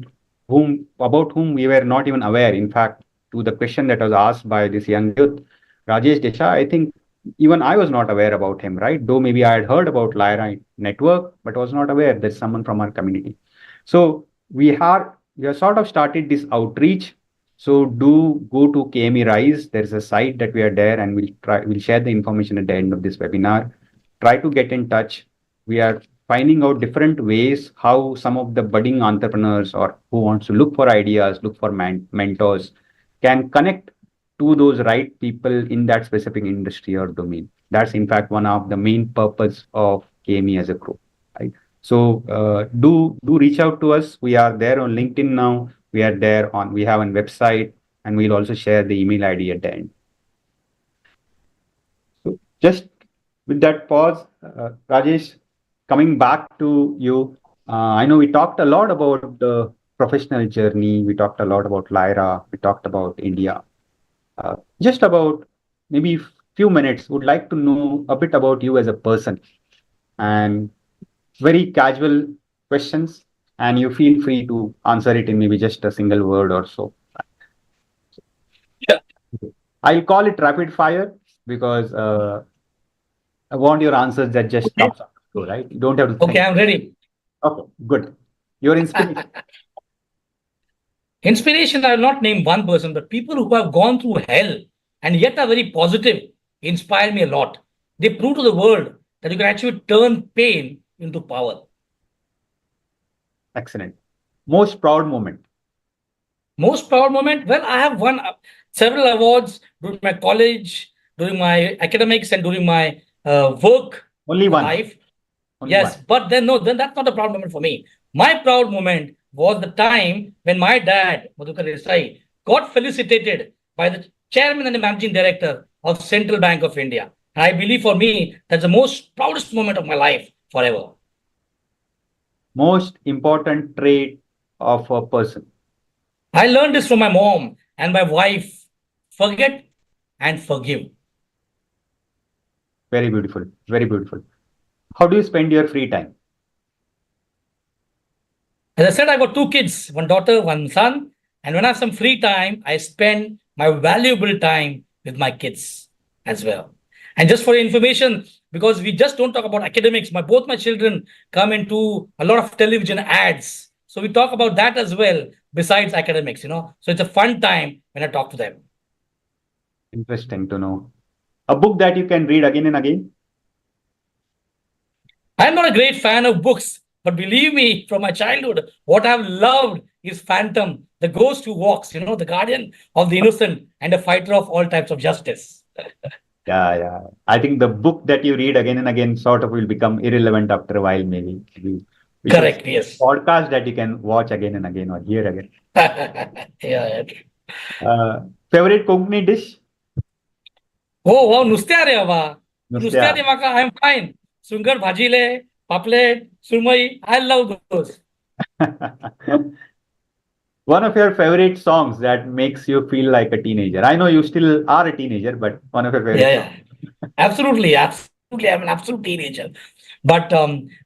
about whom we were not even aware. In fact, to the question that was asked by this young youth, Rajesh Desai, I think even I was not aware about him, right? Though maybe I had heard about Lyra Network, but was not aware there's someone from our community. So we have sort of started this outreach. So do go to KME Rise. There's a site that we are there, and we'll share the information at the end of this webinar. Try to get in touch. We are finding out different ways how some of the budding entrepreneurs or who wants to look for ideas, look for mentors, can connect to those right people in that specific industry or domain. That's in fact one of the main purpose of KME as a group, right? So do reach out to us. We are there on LinkedIn now. We are there on, we have a website, and we'll also share the email ID at the end. So just with that pause, Rajesh, coming back to you, I know we talked a lot about the professional journey. We talked a lot about Lyra. We talked about India. Just about maybe few minutes, would like to know a bit about you as a person, and very casual questions, and you feel free to answer it in maybe just a single word or so. Yeah. I'll call it rapid fire because I want your answers that just comes up, right? You don't have to think. Okay, I'm ready. Okay, good. Your inspiration. Inspiration, I will not name one person, but people who have gone through hell and yet are very positive inspire me a lot. They prove to the world that you can actually turn pain into power. Excellent. Most proud moment. Most proud moment? Well, I have won several awards during my college, during my academics, and during my work Only one. life. Only Yes, one. but then that's not a proud moment for me. My proud moment was the time when my dad, Madhukar Desai, got felicitated by the chairman and the managing director of Central Bank of India. And I believe for me, that's the most proudest moment of my life forever. Most important trait of a person. I learned this from my mom and my wife. Forget and forgive. Very beautiful. Very beautiful. How do you spend your free time? As I said, I got 2 kids, one daughter, one son. And when I have some free time, I spend my valuable time with my kids as well. And just for your information, because we just don't talk about academics, both my children come into a lot of television ads. So we talk about that as well, besides academics, So it's a fun time when I talk to them. Interesting to know. A book that you can read again and again? I'm not a great fan of books, but believe me, from my childhood, what I've loved is Phantom, the ghost who walks, the guardian of the innocent and a fighter of all types of justice. Yeah. I think the book that you read again and again sort of will become irrelevant after a while, maybe. Correct, yes. Podcast that you can watch again and again or hear again. Yeah. Favorite Konkani dish? Oh, wow, नुस्त्या रे बाबा. Nustya. नुस्त्या दे म्हाका, I'm fine. Sungar bhajile, paplet, surmai, I love those. One of your favorite songs that makes you feel like a teenager. I know you still are a teenager, but one of your favorite songs. Absolutely. I'm an absolute teenager. But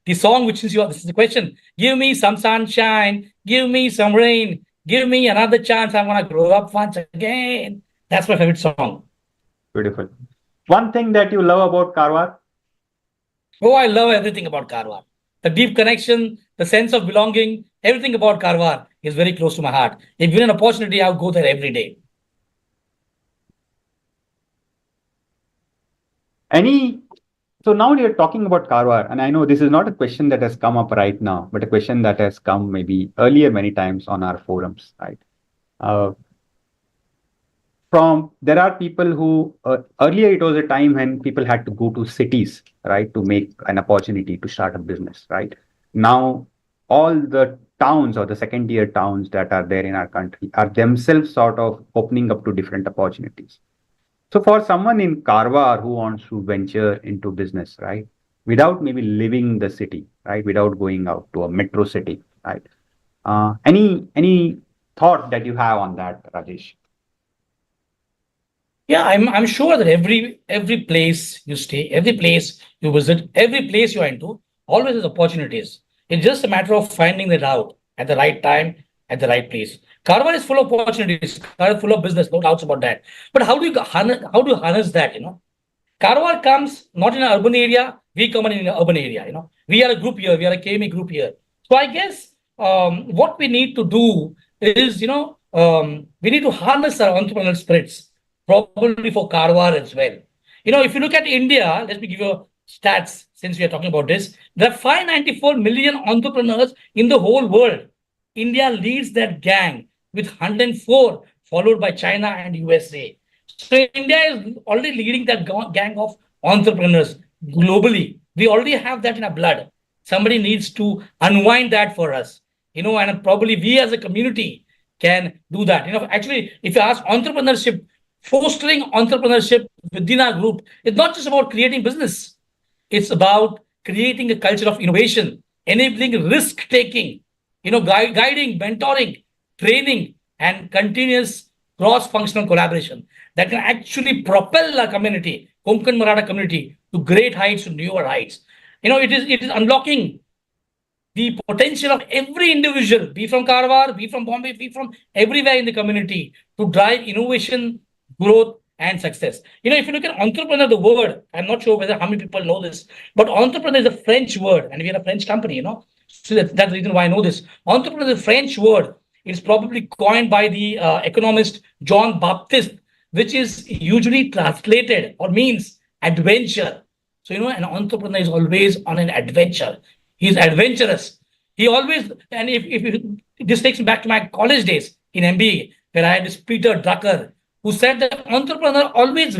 the song, this is the question. Give me some sunshine, give me some rain, give me another chance. I want to grow up once again. That's my favorite song. Beautiful. One thing that you love about Karwar? Oh, I love everything about Karwar. The deep connection, the sense of belonging, everything about Karwar is very close to my heart. If given an opportunity, I'll go there every day. So now you're talking about Karwar, and I know this is not a question that has come up right now, but a question that has come maybe earlier many times on our forums, right? There are people who earlier it was a time when people had to go to cities, right, to make an opportunity to start a business, right? Now all the towns or the second tier towns that are there in our country are themselves sort of opening up to different opportunities. So for someone in Karwar who wants to venture into business, right, without maybe leaving the city, right, without going out to a metro city, right, Any thought that you have on that, Rajesh? Yeah, I'm sure that every place you stay, every place you visit, every place you are into, always has opportunities. It's just a matter of finding it out at the right time, at the right place. Karwar is full of opportunities, Karwar is full of business, no doubts about that. But how do you harness that? Karwar comes not in an urban area, we come in an urban area. We are a group here, we are a KME group here. So I guess what we need to do is, we need to harness our entrepreneurial spirits, probably for Karwar as well. If you look at India, let me give you stats since we are talking about this. There are 594 million entrepreneurs in the whole world. India leads that gang with 104, followed by China and USA. So India is already leading that gang of entrepreneurs globally. We already have that in our blood. Somebody needs to unwind that for us, and probably we as a community can do that. Actually, if you ask entrepreneurship, fostering entrepreneurship within our group, it's not just about creating business. It's about creating a culture of innovation, enabling risk taking, guiding, mentoring, training, and continuous cross-functional collaboration that can actually propel our community, Konkan Maratha community, to great heights, to newer heights. It is unlocking the potential of every individual, be from Karwar, be from Bombay, be from everywhere in the community, to drive innovation, growth, and success. If you look at entrepreneur, the word, I'm not sure how many people know this, but entrepreneur is a French word, and we are a French company, So that's the reason why I know this. Entrepreneur is a French word. It's probably coined by the economist John Baptiste, which is usually translated or means adventure. So, an entrepreneur is always on an adventure. He's adventurous. He always, and if this takes me back to my college days in MBA, where I had this Peter Drucker, who said that entrepreneur always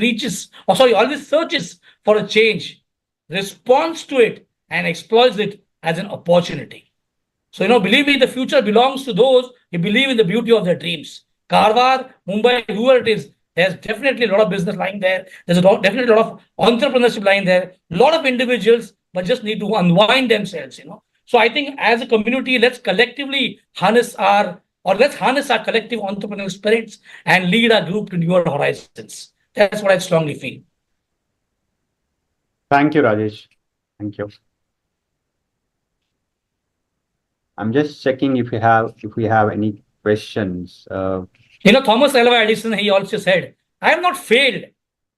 searches for a change, responds to it, and exploits it as an opportunity. So, believe me, the future belongs to those who believe in the beauty of their dreams. Karwar, Mumbai, whoever it is, there's definitely a lot of business lying there. There's definitely a lot of entrepreneurship lying there. A lot of individuals, but just need to unwind themselves, So I think as a community, let's harness our collective entrepreneurial spirits and lead our group to newer horizons. That's what I strongly feel. Thank you, Rajesh. Thank you. I'm just checking if we have any questions. Thomas Alva Edison, he also said, I have not failed.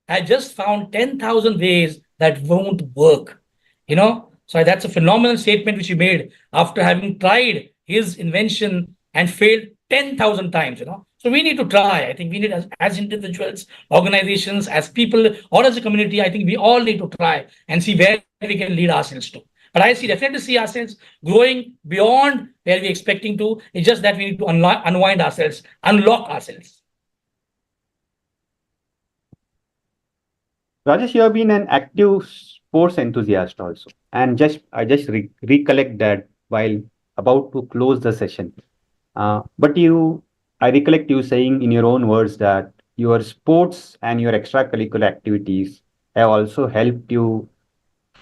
I just found 10,000 ways that won't work. So that's a phenomenal statement which he made after having tried his invention and failed 10,000 times. So we need to try. I think we need, as individuals, organizations, as people, or as a community, I think we all need to try and see where we can lead ourselves to. But I definitely see ourselves growing beyond where we're expecting to. It's just that we need to unwind ourselves, unlock ourselves. Rajesh, you have been an active sports enthusiast also. And I just recollect that while about to close the session. But I recollect you saying in your own words that your sports and your extracurricular activities have also helped you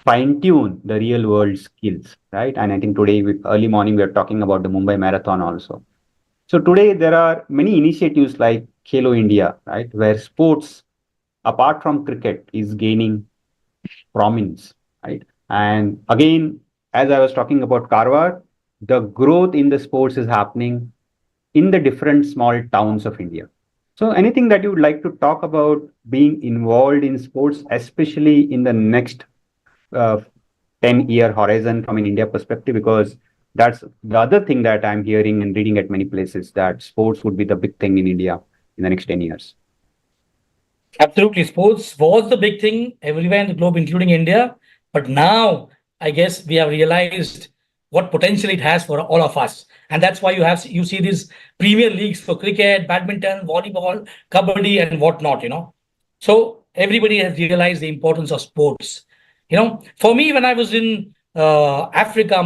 fine-tune the real world skills, right? And I think today, early morning, we are talking about the Mumbai Marathon also. So today there are many initiatives like Khelo India, right? Where sports, apart from cricket, is gaining prominence, right? And again, as I was talking about Karwar, the growth in the sports is happening in the different small towns of India. So anything that you would like to talk about being involved in sports, especially in the next 10-year horizon from an India perspective, because that's the other thing that I'm hearing and reading at many places, that sports would be the big thing in India in the next 10 years. Absolutely. Sports was the big thing everywhere in the globe, including India. But now, I guess we have realized what potential it has for all of us. And that's why you see these premier leagues for cricket, badminton, volleyball, kabaddi, and whatnot, So everybody has realized the importance of sports. For me, when I was in Africa,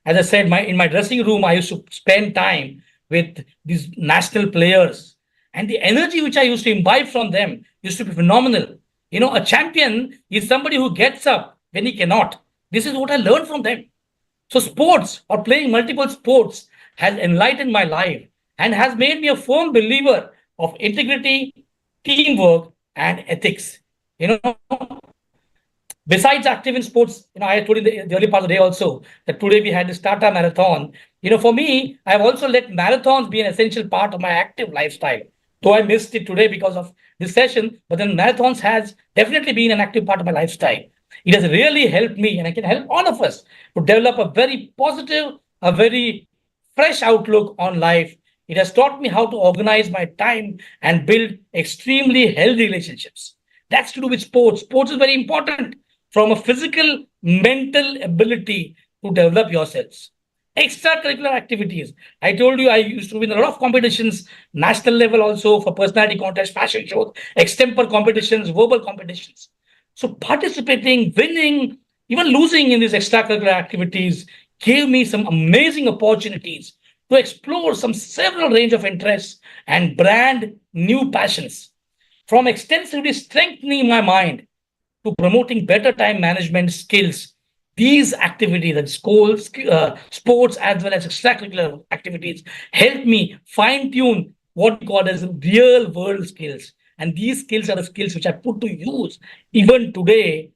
as I said, in my dressing room, I used to spend time with these national players, and the energy which I used to imbibe from them used to be phenomenal. A champion is somebody who gets up when he cannot. This is what I learned from them. So sports, or playing multiple sports, has enlightened my life and has made me a firm believer of integrity, teamwork, and ethics. You know, besides active in sports, I told you in the early part of the day also that today we had this Tata Marathon. For me, I've also let marathons be an essential part of my active lifestyle. Though I missed it today because of this session, but then marathons has definitely been an active part of my lifestyle. It has really helped me, and I can help all of us to develop a very positive, a very fresh outlook on life. It has taught me how to organize my time and build extremely healthy relationships. That's to do with sports. Sports is very important from a physical, mental ability to develop yourselves. Extracurricular activities. I told you I used to win a lot of competitions, national level also for personality contests, fashion shows, extempore competitions, verbal competitions. So participating, winning, even losing in these extracurricular activities gave me some amazing opportunities to explore some several range of interests and brand new passions. From extensively strengthening my mind to promoting better time management skills. These activities at school, sports, as well as extracurricular activities, help me fine tune what we call as real world skills. And these skills are the skills which I put to use even today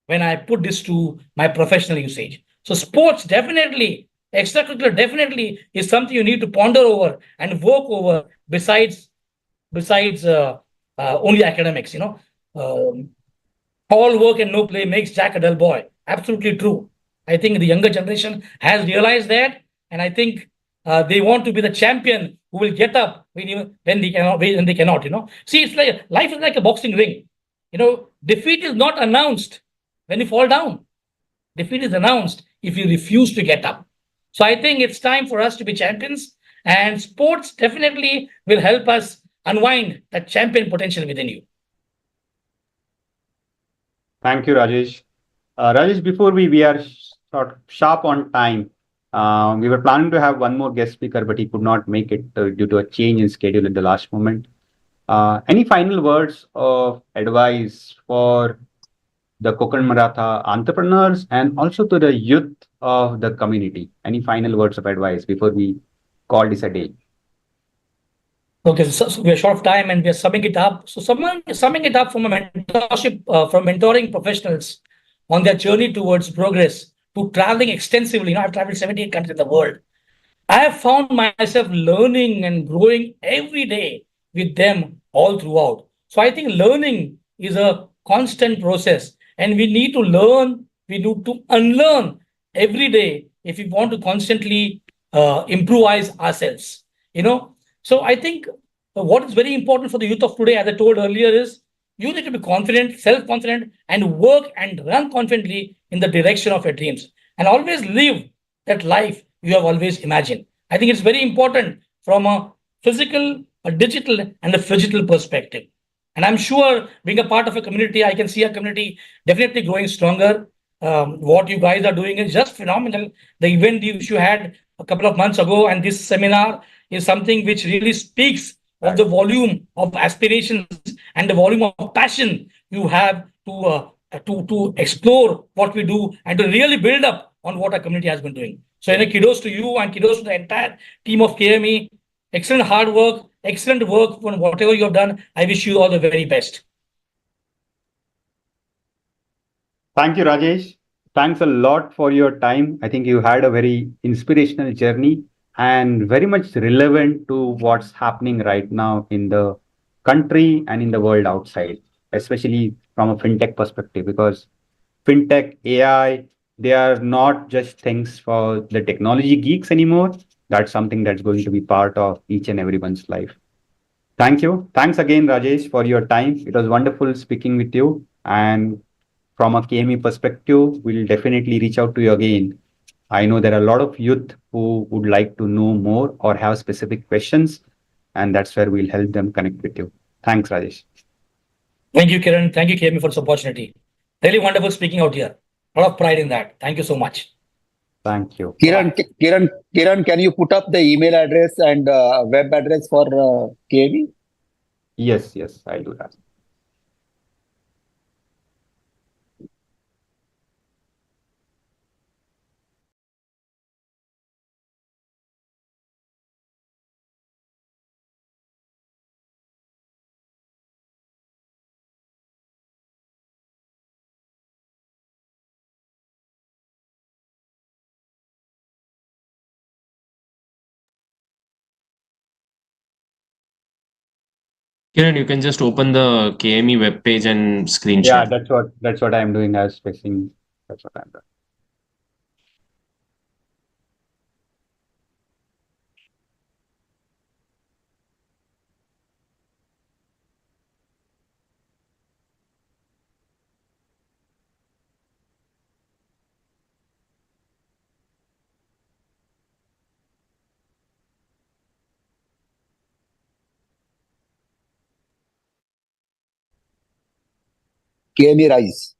when I put this to my professional usage. So, sports definitely, extracurricular definitely is something you need to ponder over and work over besides only academics. Um, all work and no play makes Jack a dull boy. Absolutely true. I think the younger generation has realized that, and I think they want to be the champion who will get up when they cannot. When they cannot, See, it's like life is like a boxing ring. Defeat is not announced when you fall down. Defeat is announced if you refuse to get up. So I think it's time for us to be champions, and sports definitely will help us unwind that champion potential within you. Thank you, Rajesh. Rajesh, before we are sharp on time. We were planning to have one more guest speaker, but he could not make it due to a change in schedule at the last moment. Any final words of advice for the Kokand Maratha entrepreneurs and also to the youth of the community? Any final words of advice before we call this a day? Okay, so we are short of time and we are summing it up. So summing it up from a mentorship, from mentoring professionals on their journey towards progress to traveling extensively. I've traveled 78 countries in the world. I have found myself learning and growing every day with them all throughout. So I think learning is a constant process, and we need to learn, we need to unlearn every day if we want to constantly improvise ourselves. So I think what is very important for the youth of today, as I told earlier, is you need to be confident, self-confident, and work and run confidently in the direction of your dreams, and always live that life you have always imagined. I think it's very important from a physical, a digital, and a phygital perspective. And I'm sure being a part of a community, I can see a community definitely growing stronger. What you guys are doing is just phenomenal. The event you had a couple of months ago and this seminar is something which really speaks of the volume of aspirations and the volume of passion you have to explore what we do and to really build up on what our community has been doing. So, kudos to you and kudos to the entire team of KME. Excellent hard work, excellent work on whatever you have done. I wish you all the very best. Thank you, Rajesh. Thanks a lot for your time. I think you had a very inspirational journey and very much relevant to what's happening right now in the country and in the world outside, especially from a fintech perspective, because fintech, AI, they are not just things for the technology geeks anymore. That's something that's going to be part of each and everyone's life. Thank you. Thanks again, Rajesh, for your time. It was wonderful speaking with you. And from a KME perspective, we'll definitely reach out to you again. I know there are a lot of youth who would like to know more or have specific questions, and that's where we'll help them connect with you. Thanks, Rajesh. Thank you, Kiran. Thank you, KME, for this opportunity. Really wonderful speaking out here. A lot of pride in that. Thank you so much. Thank you. Kiran, can you put up the email address and web address for KV? Yes, I'll do that. Kiran, you can just open the KME webpage and screen Yeah, share. that's what I'm doing. I was facing. That's what I'm doing. KME Rise.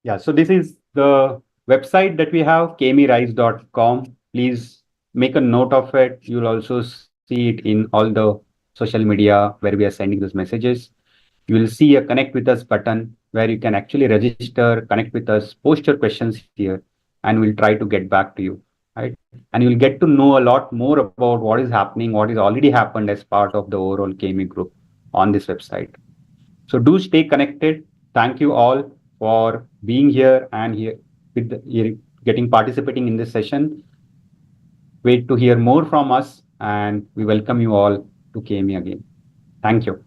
Yeah, so this is the website that we have, kmerise.com. Please make a note of it. You'll also see it in all the social media where we are sending those messages. You will see a connect with us button where you can actually register, connect with us, post your questions here, and we'll try to get back to you. Right? And you'll get to know a lot more about what is happening, what is already happened as part of the overall KME group on this website. So do stay connected. Thank you all for being here and getting participating in this session. Wait to hear more from us, and we welcome you all to KME again. Thank you.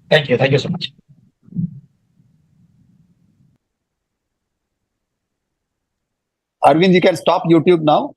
Thank you. Thank you so much. Arvind, you can stop YouTube now.